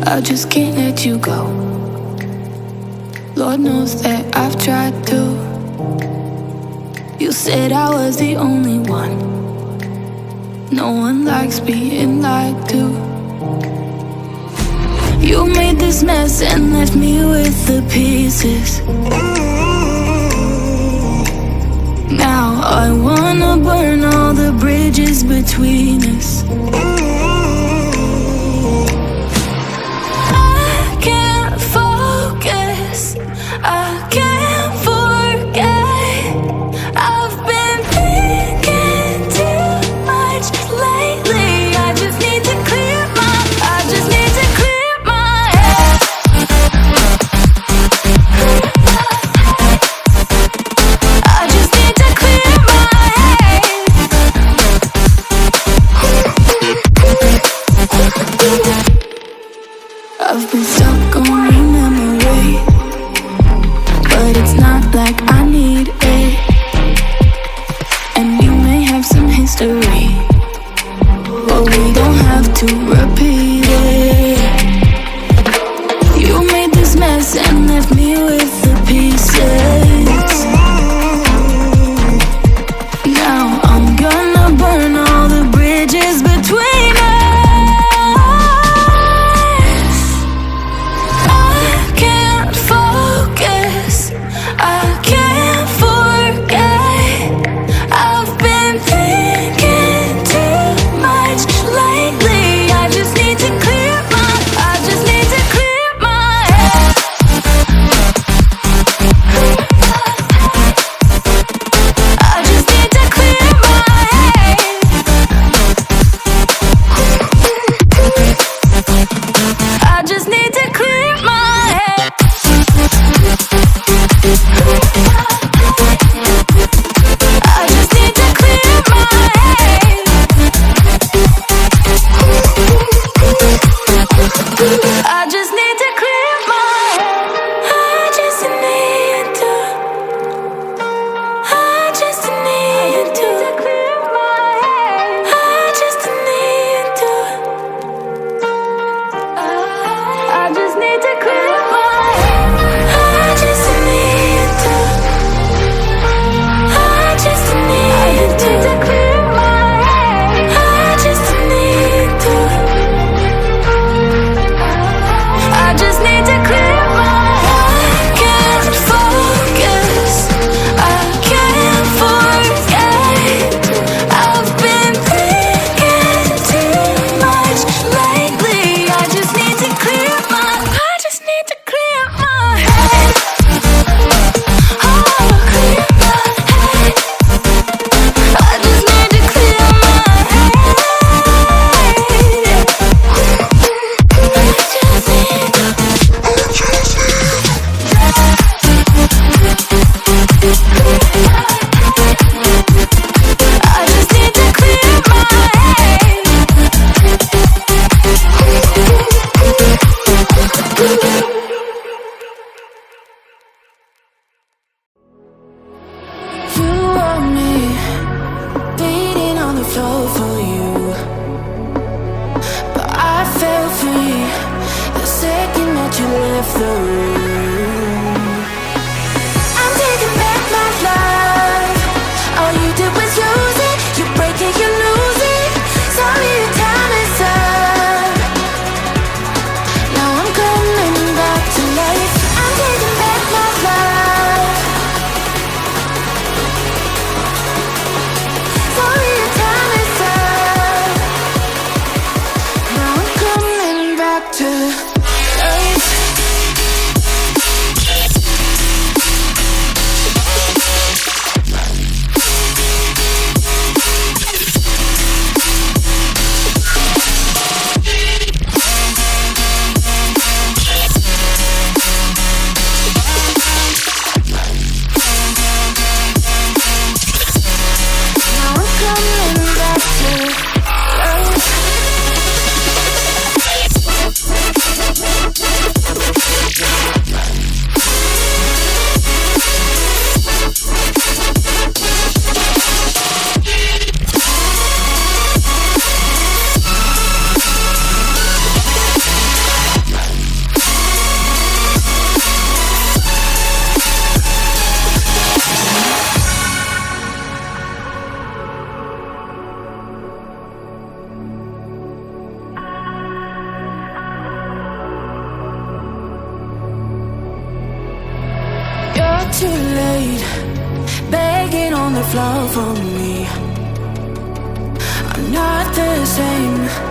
I just can't let you go. Lord knows that I've tried to. You said I was the only one. No one likes being lied to. You made this mess and left me with the pieces. Now I wanna burn all the bridges between us. I can't focus, I can't forget. I've been thinking too much lately. I just need to clear my, I just need to clear my head. I just need to clear my head. I've been stuck on your memory, but it's not like I need it. And you may have some history, but we don't have to repeat it. You made this mess and left me with the pieces. Now I'm gonna burn all the bridges between us. I can't focus, I can't forget. I've been thinking too much lately. I just need to clear my, I just need to clear my head. I just need to clear my head. I just need to clear my head. I just need to clear my head. I just need to clear my head. I just need to. I just need to clear my head. I just need to. I just need to clear my head. I just need to. I just need to clear my head. I just need to. I just need to clear my head. I can't focus, I can't forget. I've been thinking too much lately. I just need to clear my, I just need to clear my head. Oh, clear my head. I just need to clear my head. I just need to clear my head. You want me bleeding on the floor for you, but I fell free the second that you left the room. I'm taking back my life. All you did was use it. You break it, you lose it. Sorry, your time is up. Now I'm coming back to life. I'm taking back my life. Sorry, your time is up. Now I'm coming back to life. Now I'm coming back to life. begging on the floor for me. I'm not the same.